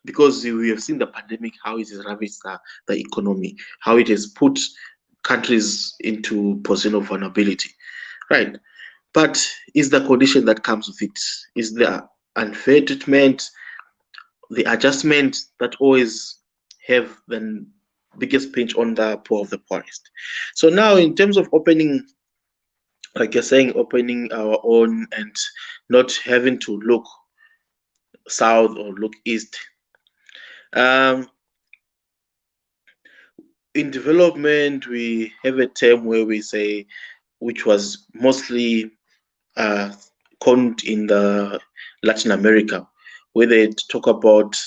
Because we have seen the pandemic, how it has ravaged the economy, how it has put countries into position of vulnerability, right? But is the condition that comes with it, is the unfair treatment, the adjustment that always have the biggest pinch on the poor of the poorest. So now in terms of opening, like you're saying, opening our own and not having to look south or look east, in development we have a term where we say, which was mostly coined in the Latin America, where they talk about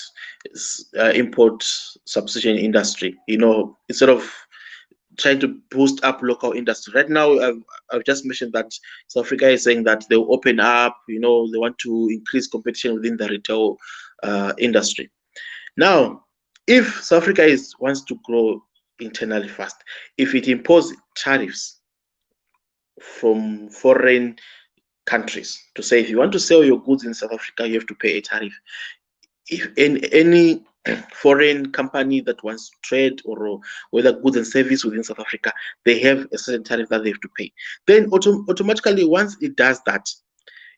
import substitution industry. You know, instead of trying to boost up local industry. Right now, I've just mentioned that South Africa is saying that they'll open up. You know, they want to increase competition within the retail industry. Now, if South Africa wants to grow internally fast, if it imposes tariffs from foreign countries to say, if you want to sell your goods in South Africa, you have to pay a tariff. If any foreign company that wants to trade or whether goods and service within South Africa, they have a certain tariff that they have to pay. Then automatically, once it does that,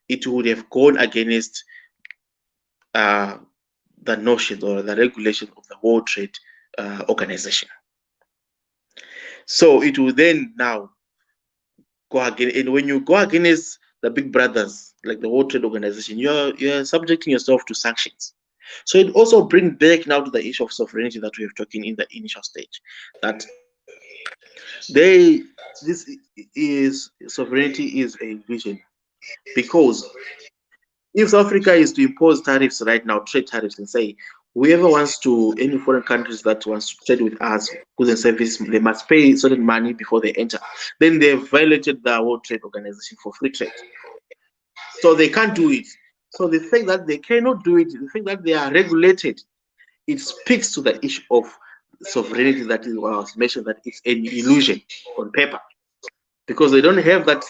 it would have gone against the notions or the regulation of the World Trade Organization. So it will then now go again, and when you go against the big brothers like the World Trade Organization, you're subjecting yourself to sanctions. So it also brings back now to the issue of sovereignty that we have talking in the initial stage. That this is sovereignty is a vision, because if South Africa is to impose tariffs right now, trade tariffs, and say whoever wants to, any foreign countries that wants to trade with us, goods and services, they must pay certain money before they enter, then they've violated the World Trade Organization for free trade. So they can't do it. So the fact that they cannot do it, the fact that they are regulated, it speaks to the issue of sovereignty that is what I was mentioned, that it's an illusion on paper, because they don't have that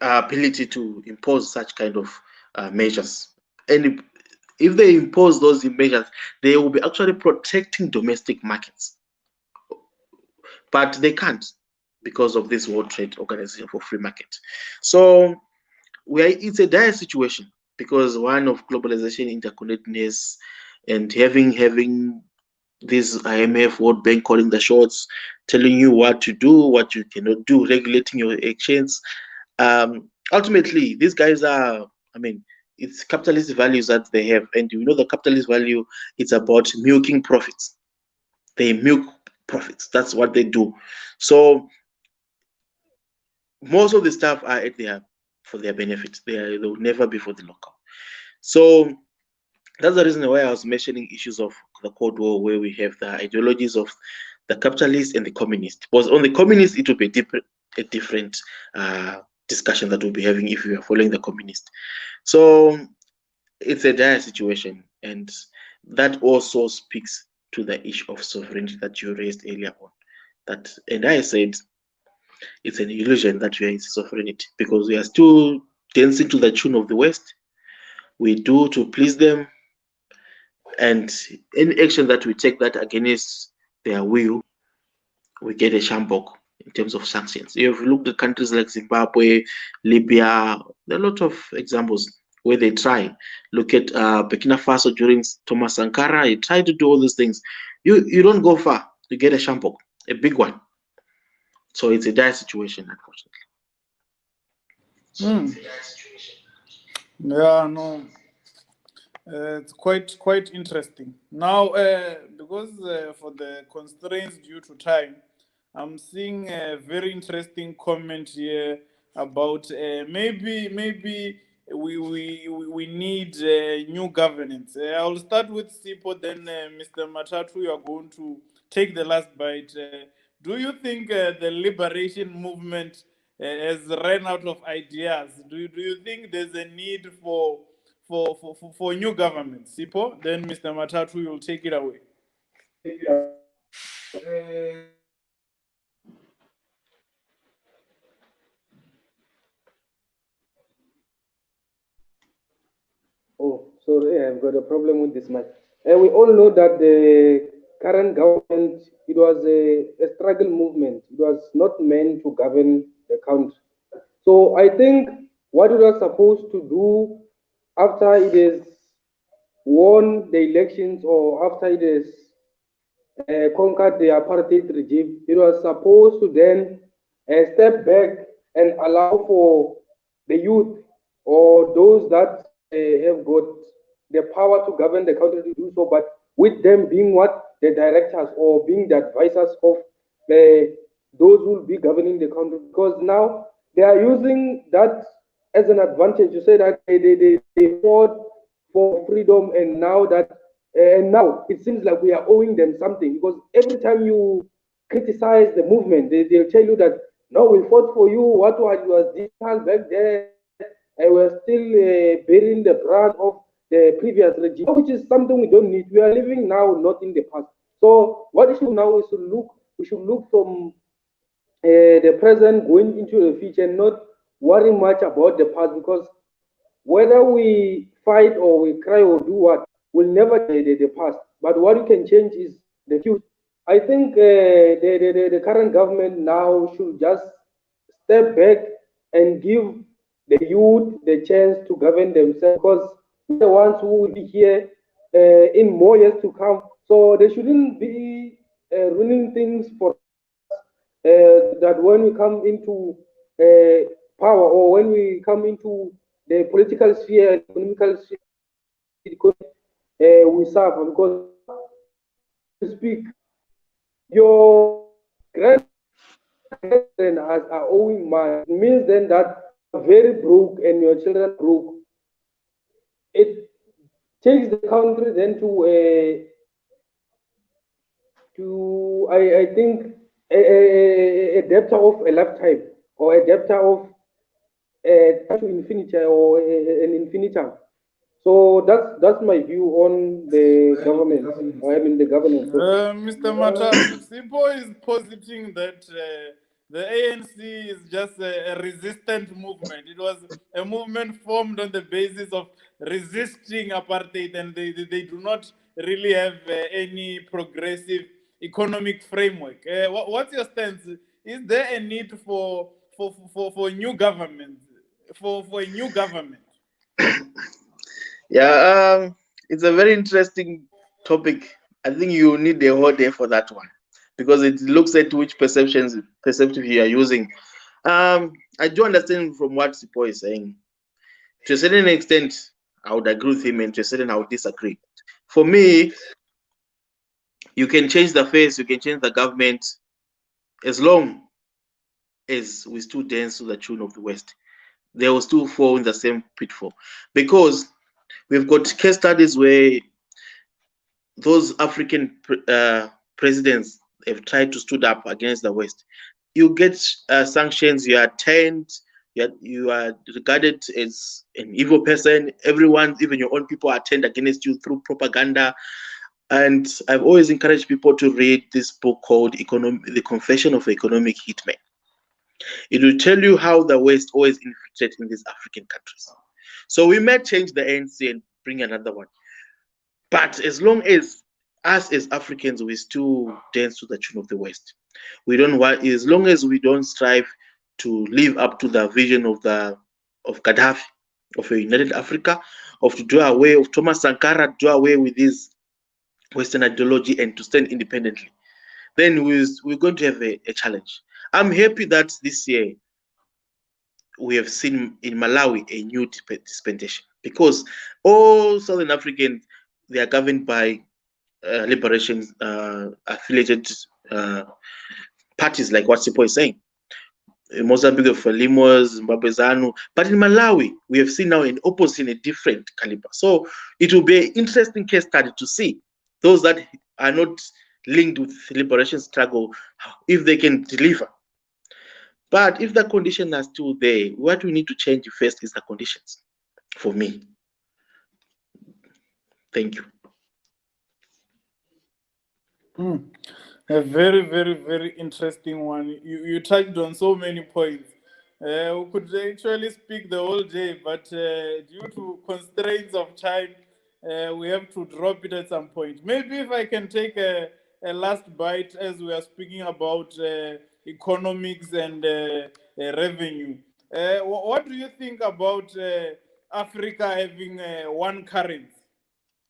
ability to impose such kind of measures. And if they impose those measures, they will be actually protecting domestic markets. But they can't, because of this World Trade Organization for Free Market. So it's a dire situation, because one of globalization, interconnectedness, and having this IMF, World Bank calling the shots, telling you what to do, what you cannot do, regulating your exchange. Ultimately, these guys are, I mean, it's capitalist values that they have, and you know the capitalist value, it's about milking profits. They milk profits. That's what they do. So most of the staff are at for their benefit. They will never be for the local. So that's the reason why I was mentioning issues of the Cold War, where we have the ideologies of the capitalists and the communists. Because on the communists, it will be a different discussion that we'll be having if we are following the communists. So it's a dire situation, and that also speaks to the issue of sovereignty that you raised earlier on. That, and I said it's an illusion that we are in sovereignty, because we are still dancing to the tune of the West. We do to please them, and any action that we take that against their will, we get a shambok in terms of sanctions. If you look at countries like Zimbabwe, Libya, there are a lot of examples where they try. Look at Burkina Faso during Thomas Sankara. He tried to do all these things. You don't go far. You get a shambok, a big one. So it's a dire situation, unfortunately. Yeah, no. It's quite interesting. Now, because for the constraints due to time, I'm seeing a very interesting comment here about maybe we need new governance. I'll start with Sipo, then Mr. Matatu, you are going to take the last bite. Do you think the liberation movement has ran out of ideas? Do you think there's a need for new government? Sipo, then Mr. Matatu, you'll take it away. Oh, sorry, I've got a problem with this mic. We all know that the current government, it was a struggle movement. It was not meant to govern the country. So I think what it was supposed to do after it is won the elections or after it is conquered the apartheid regime, it was supposed to then step back and allow for the youth or those that have got the power to govern the country to do so, but with them being what the directors or being the advisors of those who will be governing the country, because now they are using that as an advantage to say that they fought for freedom, and now that and now it seems like we are owing them something, because every time you criticize the movement, they'll tell you that no, we fought for you. What was this back there? And we're still bearing the brunt of the previous regime, which is something we don't need. We are living now, not in the past. So what we should now is we should look from the present going into the future, and not worry much about the past, because whether we fight or we cry or do what, will never change the past. But what you can change is the future. I think the current government now should just step back and give the youth the chance to govern themselves, because we're the ones who will be here in more years to come. So they shouldn't be ruining things for that when we come into power, or when we come into the political sphere and economical sphere, we suffer, because to speak, your grandchildren are owing money. It means then that you're very broke and your children are broke. It takes the country then I think a debtor of a lifetime, or a debtor of to infinity, or an infinitum. So that's my view on the government. I mean the governance. Mr. Matatu, Sipo is positing that the ANC is just a resistant movement. It was a movement formed on the basis of resisting apartheid, and they do not really have any progressive economic framework. What's your stance? Is there a need for new government, for a new government? Yeah, it's a very interesting topic. I think you need a whole day for that one, because it looks at which perceptive you are using. I do understand from what Sipo is saying. To a certain extent, I would agree with him, and to a certain I would disagree. For me, you can change the face, you can change the government, as long as we still dance to the tune of the West. They will still fall in the same pitfall, because we've got case studies where those African presidents have tried to stood up against the West. You get sanctions, you are turned, you are regarded as an evil person. Everyone, even your own people, are turned against you through propaganda. And I've always encouraged people to read this book called The Confession of Economic Hitman. It will tell you how the West always infiltrates in these African countries. So we may change the ANC and bring another one. But as long as us as Africans, we still dance to the tune of the West. We don't want, as long as we don't strive to live up to the vision of Gaddafi, of a united Africa, of to do away of Thomas Sankara, do away with this Western ideology and to stand independently, then we're going to have a challenge. I'm happy that this year we have seen in Malawi a new dispensation, because all Southern Africans, they are governed by liberation affiliated parties, like what Sipo is saying. Mozambique of Frelimo, Zimbabwe ZANU. But in Malawi, we have seen now an opposite in a different caliber. So it will be an interesting case study to see those that are not linked with the liberation struggle, if they can deliver. But if the conditions are still there, what we need to change first is the conditions, for me. Thank you. A very, very, very interesting one. You touched on so many points. We could actually speak the whole day, but due to constraints of time, we have to drop it at some point. Maybe if I can take a last bite as we are speaking about economics and revenue. What do you think about Africa having one currency?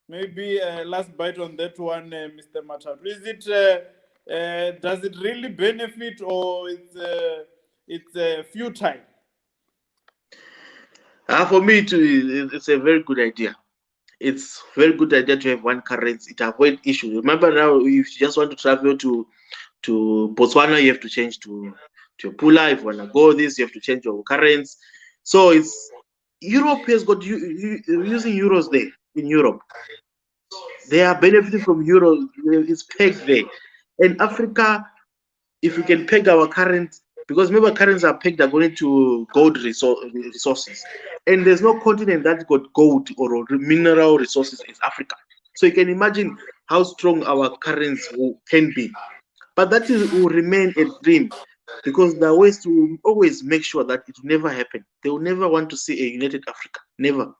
Maybe last bite on that one, Mr. Matatu. Is it does it really benefit, or it's futile? For me, too, it's a very good idea. It's a very good idea to have one currency. It avoids issues. Remember now, if you just want to travel to Botswana, you have to change to Pula. If you want to go this, you have to change your currency. So it's Europe has got using euros there in Europe. They are benefiting from euros. It's pegged there. And Africa, if we can peg our current, because remember currencies are pegged according to gold resources, and there's no continent that got gold or mineral resources is Africa. So you can imagine how strong our currency can be. But that will remain a dream, because the West will always make sure that it will never happen. They will never want to see a united Africa, never.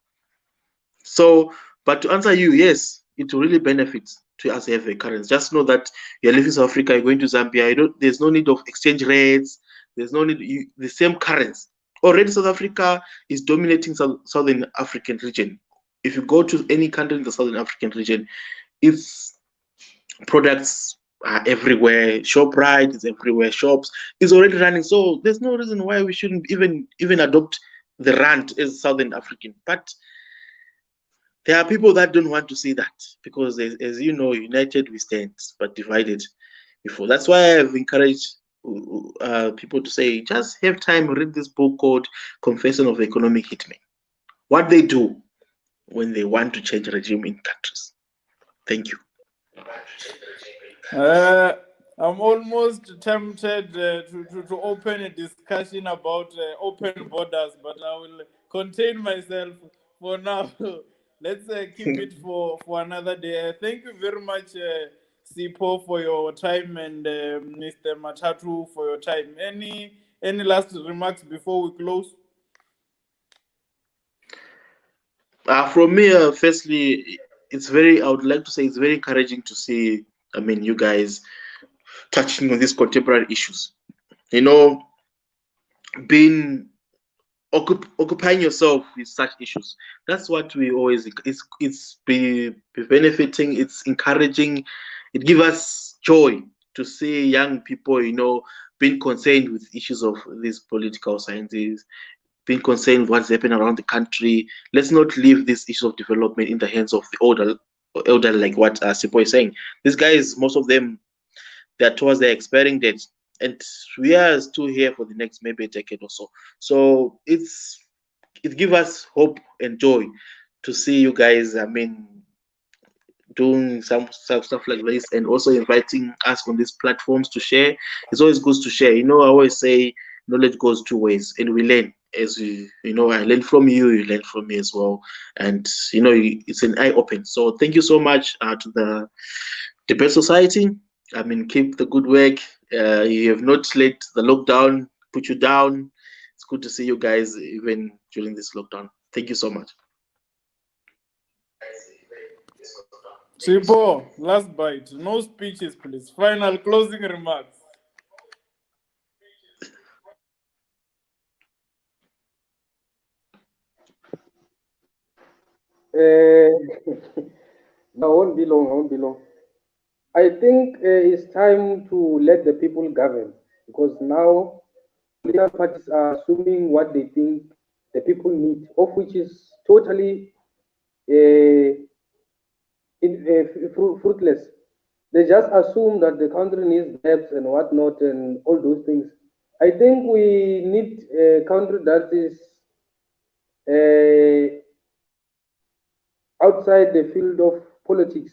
So, but to answer you, yes, it will really benefit to us have a currency. Just know that you're leaving South Africa, you're going to Zambia. There's no need of exchange rates. There's no need, the same currency. Already South Africa is dominating Southern African region. If you go to any country in the Southern African region, its products are everywhere. ShopRite is everywhere. Shops is already running. So there's no reason why we shouldn't even adopt the rand as Southern African. But there are people that don't want to see that, because, as you know, united we stand, but divided before. That's why I've encouraged people to say, just have time, read this book called Confession of Economic Hitman. What they do when they want to change regime in countries. Thank you. I'm almost tempted to open a discussion about open borders, but I will contain myself for now. Let's keep it for another day. Thank you very much, Sipo, for your time, and Mr. Matatu for your time. Any last remarks before we close? From me, firstly, I would like to say it's very encouraging to see, you guys touching on these contemporary issues. Being occupying yourself with such issues. That's what we always, it's be benefiting, it's encouraging, it gives us joy to see young people, being concerned with issues of these political sciences, being concerned with what's happening around the country. Let's not leave these issues of development in the hands of the elder, like what Sipo is saying. These guys, most of them, they're towards their expiring dates, and we are still here for the next maybe a decade or so. So it gives us hope and joy to see you guys. I mean, doing some stuff like this, and also inviting us on these platforms to share. It's always good to share. I always say knowledge goes two ways, and we learn as I learn from you, you learn from me as well, and it's an eye open. So thank you so much to the Debate Society. I mean, keep the good work. You have not let the lockdown put you down. It's good to see you guys even during this lockdown. Thank you so much. Sipo, last bite. No speeches, please. Final closing remarks. No, I won't be long. I won't be long. I think it's time to let the people govern, because now political parties are assuming what they think the people need, of which is totally fruitless. They just assume that the country needs debts and whatnot and all those things. I think we need a country that is outside the field of politics.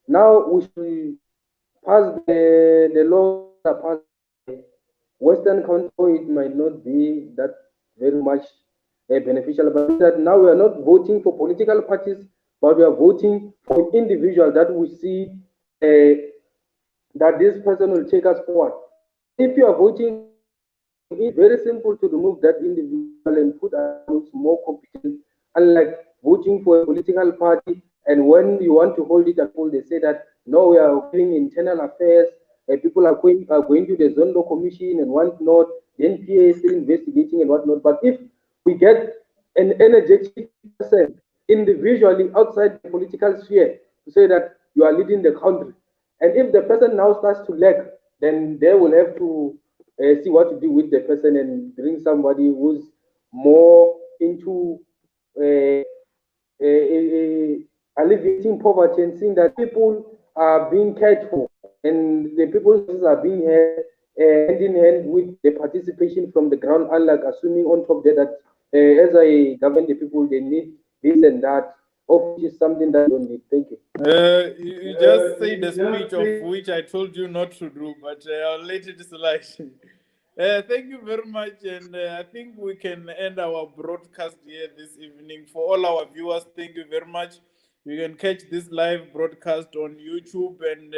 Now we should pass the law that passed Western country. It might not be that very much beneficial, but that now we are not voting for political parties, but we are voting for individuals that we see that this person will take us forward. If you are voting, it's very simple to remove that individual and put others more competent, unlike voting for a political party. And when you want to hold it at full, they say that no, we are doing internal affairs, people are going to the Zondo Commission and whatnot, the NPA is still investigating and whatnot. But if we get an energetic person individually outside the political sphere to say that you are leading the country, and if the person now starts to lag, then they will have to see what to do with the person and bring somebody who's more into uh, alleviating poverty and seeing that people are being cared for and the people's are being hand in hand with the participation from the ground, unlike assuming on top there that as I govern the people, they need this and that, of which is something that you don't need. Thank you. You just said a speech of which I told you not to do, but I'll let it slide. Thank you very much, and I think we can end our broadcast here this evening. For all our viewers, thank you very much. You can catch this live broadcast on YouTube and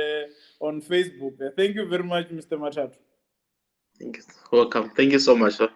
on Facebook. Thank you very much, Mr. Matatu. Thank you. Welcome. Thank you so much. Sir.